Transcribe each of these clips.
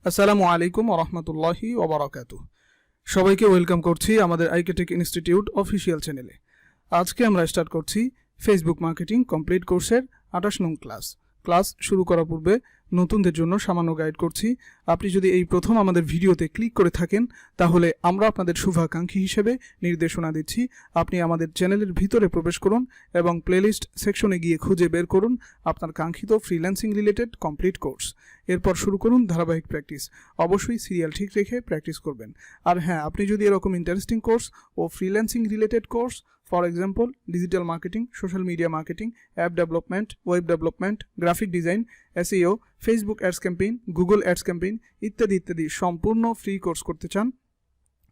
আসসালামু আলাইকুম ওয়া রাহমাতুল্লাহি ওয়া বারাকাতুহু। সবাইকে ওয়েলকাম করছি আমাদের আইকেটেক ইনস্টিটিউট অফিসিয়াল চ্যানেলে। আজকে আমরা স্টার্ট করছি ফেসবুক মার্কেটিং কমপ্লিট কোর্সের 28 নং ক্লাস শুরু করার পূর্বে নতুনদের জন্য সামান্য গাইড করছি। আপনি যদি এই প্রথম আমাদের ভিডিওতে ক্লিক করে থাকেন তাহলে আমরা আপনাদের শুভাকাঙ্ক্ষী হিসেবে নির্দেশনা দিচ্ছি। আপনি আমাদের চ্যানেলের ভিতরে প্রবেশ করুন এবং প্লেলিস্ট সেকশনে গিয়ে খুঁজে বের করুন আপনার কাঙ্ক্ষিত ফ্রিল্যান্সিং রিলেটেড কমপ্লিট কোর্স। এরপর শুরু করুন ধারাবাহিক প্র্যাকটিস। অবশ্যই সিরিয়াল ঠিক রেখে প্র্যাকটিস করবেন। আর হ্যাঁ, আপনি যদি এরকম ইন্টারেস্টিং কোর্স ও freelancing related course, for example digital marketing, social media marketing, app development, web development, graphic design, SEO, Facebook ads campaign, Google ads campaign ইত্যাদি সম্পূর্ণ ফ্রি কোর্স করতে চান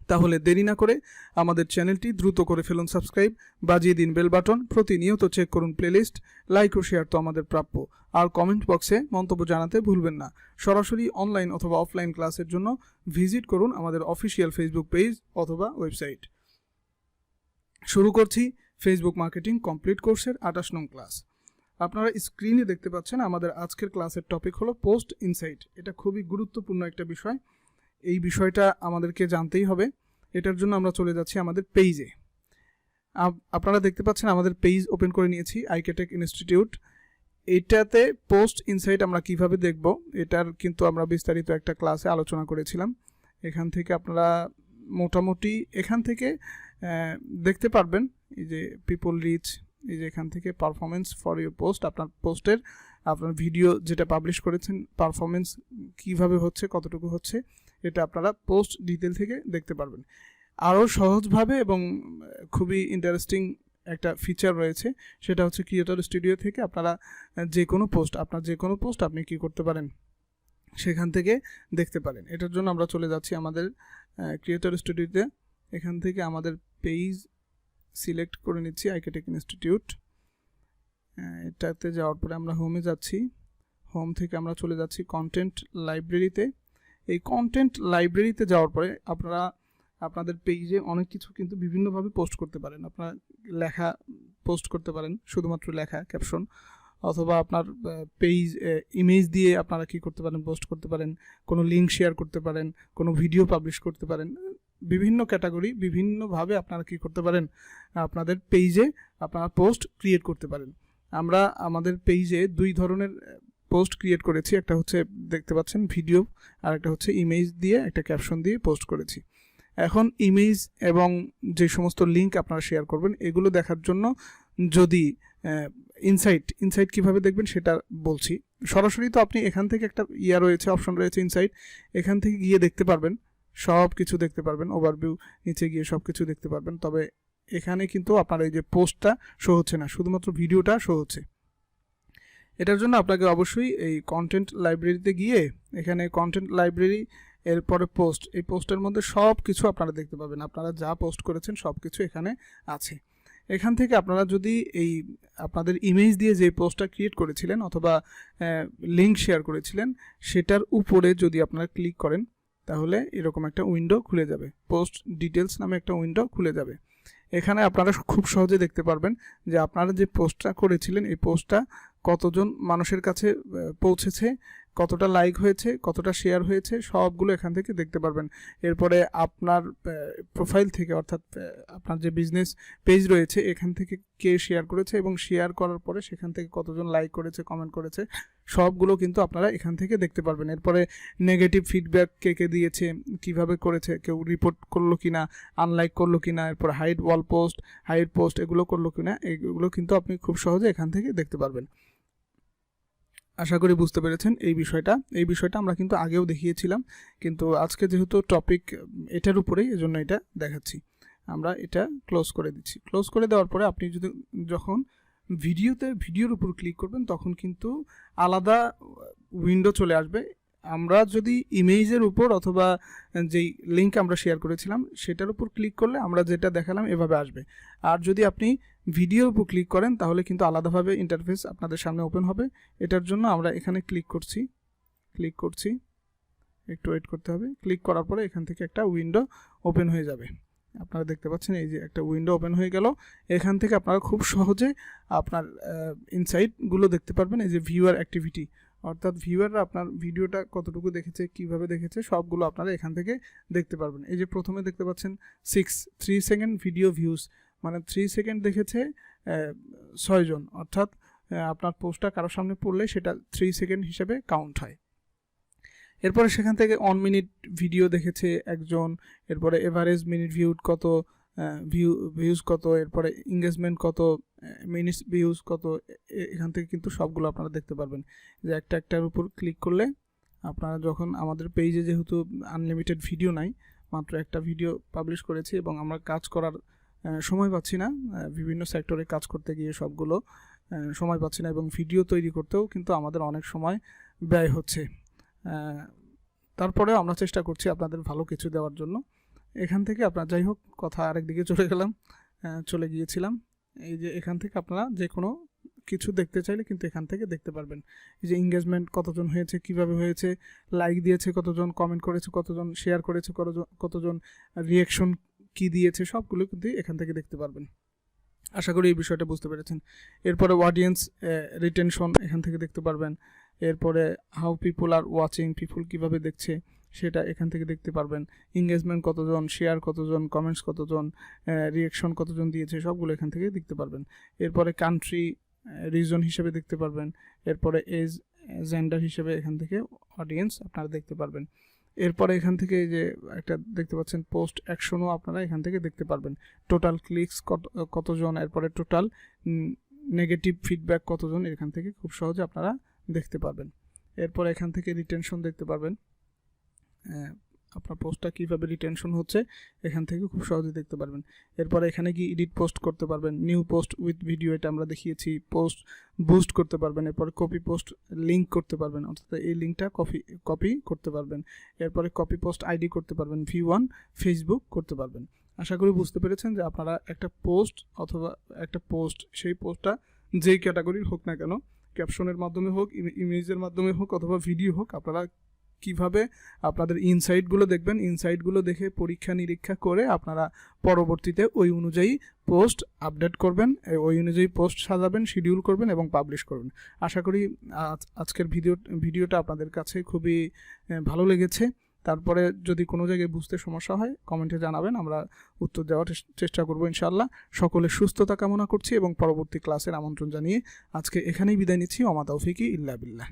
তাহলে দেরি না করে আমাদের চ্যানেলটি দ্রুত করে ফেলুন সাবস্ক্রাইব, বাজিয়ে দিন বেল বাটন, প্রতিনিয়ত চেক করুন প্লেলিস্ট, লাইক ও শেয়ার তো আমাদের প্রাপ্য। আর কমেন্ট বক্সে মন্তব্য জানাতে ভুলবেন না। সরাসরি অনলাইন অথবা অফলাইন ক্লাসের জন্য ভিজিট করুন আমাদের অফিসিয়াল ফেসবুক পেজ অথবা ওয়েবসাইট। শুরু করছি ফেসবুক মার্কেটিং কমপ্লিট কোর্সের 28 নং ক্লাস। আপনারা স্ক্রিনে দেখতে পাচ্ছেন আমাদের আজকের ক্লাসের টপিক হলো পোস্ট ইনসাইট। এটা খুবই গুরুত্বপূর্ণ একটা বিষয়। এই বিষয়টা আমাদেরকে জানতেই হবে। এটার জন্য আমরা চলে যাচ্ছি আমাদের পেজে। আপনারা দেখতে পাচ্ছেন আমাদের পেজ ওপেন করে নিয়েছি আইকেটেক ইনস্টিটিউট। এটাতে পোস্ট ইনসাইট আমরা কিভাবে দেখব এটার কিন্তু আমরা বিস্তারিত একটা ক্লাসে আলোচনা করেছিলাম। এখান থেকে আপনারা মোটামুটি এখান থেকে দেখতে পারবেন এই যে পিপল রিচ, এই যে এখান থেকে পারফরমেন্স ফর ইউর পোস্ট, আপনার পোস্টের আপনার ভিডিও যেটা পাবলিশ করেছেন পারফরমেন্স কিভাবে হচ্ছে, কতটুকু হচ্ছে, এটা আপনারা পোস্ট ডিটেল থেকে দেখতে পারবেন। আরও সহজভাবে এবং খুবই ইন্টারেস্টিং একটা ফিচার রয়েছে, সেটা হচ্ছে ক্রিয়েটর স্টুডিও থেকে আপনারা যে কোনো পোস্ট আপনি কি করতে পারেন সেখান থেকে দেখতে পারেন। এটার জন্য আমরা চলে যাচ্ছি আমাদের ক্রিয়েটর স্টুডিওতে। এখান থেকে আমাদের পেজ সিলেক্ট করে নিচ্ছি আইকেটেক ইনস্টিটিউট। এটাতে যাওয়ার পরে আমরা হোমে যাচ্ছি। হোম থেকে আমরা চলে যাচ্ছি কন্টেন্ট লাইব্রেরিতে। এই কন্টেন্ট লাইব্রেরিতে যাওয়ার পরে আপনারা আপনাদের পেজে অনেক কিছু কিন্তু বিভিন্নভাবে পোস্ট করতে পারেন। আপনারা লেখা পোস্ট করতে পারেন, শুধুমাত্র লেখা ক্যাপশন, অথবা আপনার পেজ ইমেজ দিয়ে আপনারা কি করতে পারেন, পোস্ট করতে পারেন, কোনো লিঙ্ক শেয়ার করতে পারেন, কোনো ভিডিও পাবলিশ করতে পারেন। বিভিন্ন ক্যাটাগরি বিভিন্নভাবে আপনারা কি করতে পারেন, আপনাদের পেজে আপনারা পোস্ট ক্রিয়েট করতে পারেন। আমরা আমাদের পেজে দুই ধরনের পোস্ট ক্রিয়েট করেছি। একটা হচ্ছে দেখতে পাচ্ছেন ভিডিও, আর একটা হচ্ছে ইমেজ দিয়ে একটা ক্যাপশন দিয়ে পোস্ট করেছি। এখন ইমেজ এবং যে সমস্ত লিঙ্ক আপনারা শেয়ার করবেন এগুলো দেখার জন্য যদি ইনসাইট কিভাবে দেখবেন সেটা বলছি। সরাসরি তো আপনি এখান থেকে একটা রয়েছে, অপশন রয়েছে ইনসাইট, এখান থেকে গিয়ে দেখতে পারবেন, সব কিছু দেখতে পারবেন, ওভারভিউ নিচে গিয়ে সব কিছু দেখতে পারবেন। তবে এখানে কিন্তু আপনার এই যে পোস্টটা শো হচ্ছে না, শুধুমাত্র ভিডিওটা শো হচ্ছে। এটার জন্য আপনাকে অবশ্যই এই কন্টেন্ট লাইব্রেরিতে গিয়ে এখানে কন্টেন্ট লাইব্রেরি, এরপরে পোস্ট, এই পোস্টের মধ্যে সব কিছু আপনারা দেখতে পাবেন। আপনারা যা পোস্ট করেছেন সব কিছু এখানে আছে। এখান থেকে আপনারা যদি এই আপনাদের ইমেজ দিয়ে যে পোস্টটা ক্রিয়েট করেছিলেন অথবা লিঙ্ক শেয়ার করেছিলেন সেটার উপরে যদি আপনারা ক্লিক করেন তাহলে এরকম একটা উইন্ডো খুলে যাবে, পোস্ট ডিটেলস নামে একটা উইন্ডো খুলে যাবে। এখানে আপনারা খুব সহজে দেখতে পারবেন যে আপনারা যে পোস্টটা করেছিলেন এই পোস্টটা কতজন মানুষের কাছে পৌঁছেছে, কতটা লাইক হয়েছে, কতটা শেয়ার হয়েছে, সবগুলো এখান থেকে দেখতে পারবেন। এরপরে আপনার প্রোফাইল থেকে, অর্থাৎ আপনার যে বিজনেস পেজ রয়েছে এখান থেকে কে শেয়ার করেছে এবং শেয়ার করার পরে সেখান থেকে কতজন লাইক করেছে, কমেন্ট করেছে, সবগুলো কিন্তু আপনারা এখান থেকে দেখতে পারবেন। এরপরে নেগেটিভ ফিডব্যাক কে দিয়েছে, কিভাবে করেছে, কেউ রিপোর্ট করলো কিনা, আনলাইক করলো কিনা, এরপর হাইড ওয়াল পোস্ট, হাইড পোস্ট এগুলো করলো কিনা, এগুলো কিন্তু আপনি খুব সহজে এখান থেকে দেখতে পারবেন। আশা করি বুঝতে পেরেছেন এই বিষয়টা আমরা কিন্তু আগেও দেখিয়েছিলাম, কিন্তু আজকে যেহেতু টপিক এটার উপরেই এজন্য এটা দেখাচ্ছি। আমরা এটা ক্লোজ করে দিচ্ছি। ক্লোজ করে দেওয়ার পরে আপনি যখন ভিডিওর উপর ক্লিক করবেন তখন কিন্তু আলাদা উইন্ডো চলে আসবে। আমরা যদি ইমেজের উপর অথবা যেই লিঙ্ক আমরা শেয়ার করেছিলাম সেটার উপর ক্লিক করলে আমরা যেটা দেখালাম এভাবে আসবে। আর যদি আপনি ভিডিওর উপর ক্লিক করেন তাহলে কিন্তু আলাদাভাবে ইন্টারফেস আপনাদের সামনে ওপেন হবে। এটার জন্য আমরা এখানে ক্লিক করছি, একটু ওয়েট করতে হবে। ক্লিক করার পরে এখান থেকে একটা উইন্ডো ওপেন হয়ে যাবে। আপনারা দেখতে পাচ্ছেন এই যে একটা উইন্ডো ওপেন হয়ে গেল। এখান থেকে আপনারা খুব সহজে আপনার ইনসাইটগুলো দেখতে পারবেন। এই যে ভিউয়ার অ্যাক্টিভিটি অর্থাৎ ভিউয়াররা আপনার ভিডিওটা কতটুকু দেখেছে, কিভাবে দেখেছে, সবগুলো আপনারা এখান থেকে দেখতে পারবেন। এই যে প্রথমে দেখতে পাচ্ছেন 3 সেকেন্ড ভিডিও ভিউজ, মানে 3 সেকেন্ড দেখেছে 6 জন, অর্থাৎ আপনার পোস্টটা কারোর সামনে পড়লে সেটা 3 সেকেন্ড হিসেবে কাউন্ট হয়। এরপরে সেখান থেকে 1 মিনিট ভিডিও দেখেছে একজন, এরপরে এভারেজ মিনিট ভিউড কত, ভিউজ কত, এরপরে এঙ্গেজমেন্ট কত, মিনিটস ভিউজ কত, এখান থেকে কিন্তু সবগুলো আপনারা দেখতে পারবেন। যে একটার উপর ক্লিক করলে আপনারা যখন আমাদের পেজে যেহেতু আনলিমিটেড ভিডিও নাই, মাত্র একটা ভিডিও পাবলিশ করেছি এবং আমরা কাজ করার সময় পাচ্ছি না, বিভিন্ন সেক্টরে কাজ করতে গিয়ে সবগুলো সময় পাচ্ছি না এবং ভিডিও তৈরি করতেও কিন্তু আমাদের অনেক সময় ব্যয় হচ্ছে। তারপরে আমরা চেষ্টা করছি আপনাদের ভালো কিছু দেওয়ার জন্য। এখান থেকে আপনার যাই হোক কথা আরেকদিকে চলে গিয়েছিলাম। এই যে এখান থেকে আপনারা যে কোনো কিছু দেখতে চাইলে কিন্তু এখান থেকে দেখতে পারবেন। এই যে এঙ্গেজমেন্ট কতজন হয়েছে, কিভাবে হয়েছে, লাইক দিয়েছে কতজন, কমেন্ট করেছে কতজন, শেয়ার করেছে কতজন, রিয়াকশন কি দিয়েছে, সবগুলো কিন্তু এখান থেকে দেখতে পারবেন। আশা করি এই বিষয়টা বুঝতে পেরেছেন। এরপরে অডিয়েন্স রিটেনশন এখান থেকে দেখতে পারবেন। এরপরে how people are watching, people কীভাবে দেখছে সেটা এখান থেকে দেখতে পারবেন। এঙ্গেজমেন্ট কতজন, শেয়ার কতজন, কমেন্টস কতজন, রিয়াকশন কতজন দিয়েছে, সবগুলো এখান থেকে দেখতে পারবেন। এরপরে কান্ট্রি, রিজন হিসেবে দেখতে পারবেন। এরপরে এজ, জেন্ডার হিসেবে এখান থেকে অডিয়েন্স আপনারা দেখতে পারবেন। এরপরে এখান থেকে যে একটা দেখতে পাচ্ছেন পোস্ট অ্যাকশনও আপনারা এখান থেকে দেখতে পারবেন। টোটাল ক্লিকস কতজন, এরপরে টোটাল নেগেটিভ ফিডব্যাক কতজন, এখান থেকে খুব সহজে আপনারা দেখতে পারবেন। এরপর এখান থেকে রিটেনশন দেখতে পারবেন, আপনার পোস্টটা কীভাবে রিটেনশন হচ্ছে এখান থেকে খুব সহজে দেখতে পারবেন। এরপরে এখানে গিয়ে এডিট পোস্ট করতে পারবেন, নিউ পোস্ট উইথ ভিডিও, এটা আমরা দেখিয়েছি, পোস্ট বুস্ট করতে পারবেন। এরপরে কপি পোস্ট লিঙ্ক করতে পারবেন, অর্থাৎ এই লিঙ্কটা কপি করতে পারবেন। এরপরে কপি পোস্ট আইডি করতে পারবেন, V1 ফেসবুক করতে পারবেন। আশা করি বুঝতে পেরেছেন যে আপনারা একটা পোস্ট অথবা একটা পোস্ট, সেই পোস্টটা যেই ক্যাটাগরির হোক না কেন, ক্যাপশনের মাধ্যমে হোক, ইমেজের মাধ্যমে হোক অথবা ভিডিও হোক, আপনারা কিভাবে আপনাদের ইনসাইটগুলো দেখবেন, ইনসাইটগুলো দেখে পরীক্ষা নিরীক্ষা করে আপনারা পরবর্তীতে ওই অনুযায়ী পোস্ট আপডেট করবেন, ওই অনুযায়ী পোস্ট সাজাবেন, শিডিউল করবেন এবং পাবলিশ করবেন। আশা করি আজকের ভিডিওটা আপনাদের কাছে খুবই ভালো লেগেছে। তারপরে যদি কোনো জায়গায় বুঝতে সমস্যা হয় কমেন্টে জানাবেন, আমরা উত্তর দেওয়ার চেষ্টা করব ইনশাআল্লাহ। সকলের সুস্থতা কামনা করছি এবং পরবর্তী ক্লাসের আমন্ত্রণ জানিয়ে আজকে এখানেই বিদায় নিচ্ছি। ওমা তাওফিকি ইল্লা বিল্লাহ।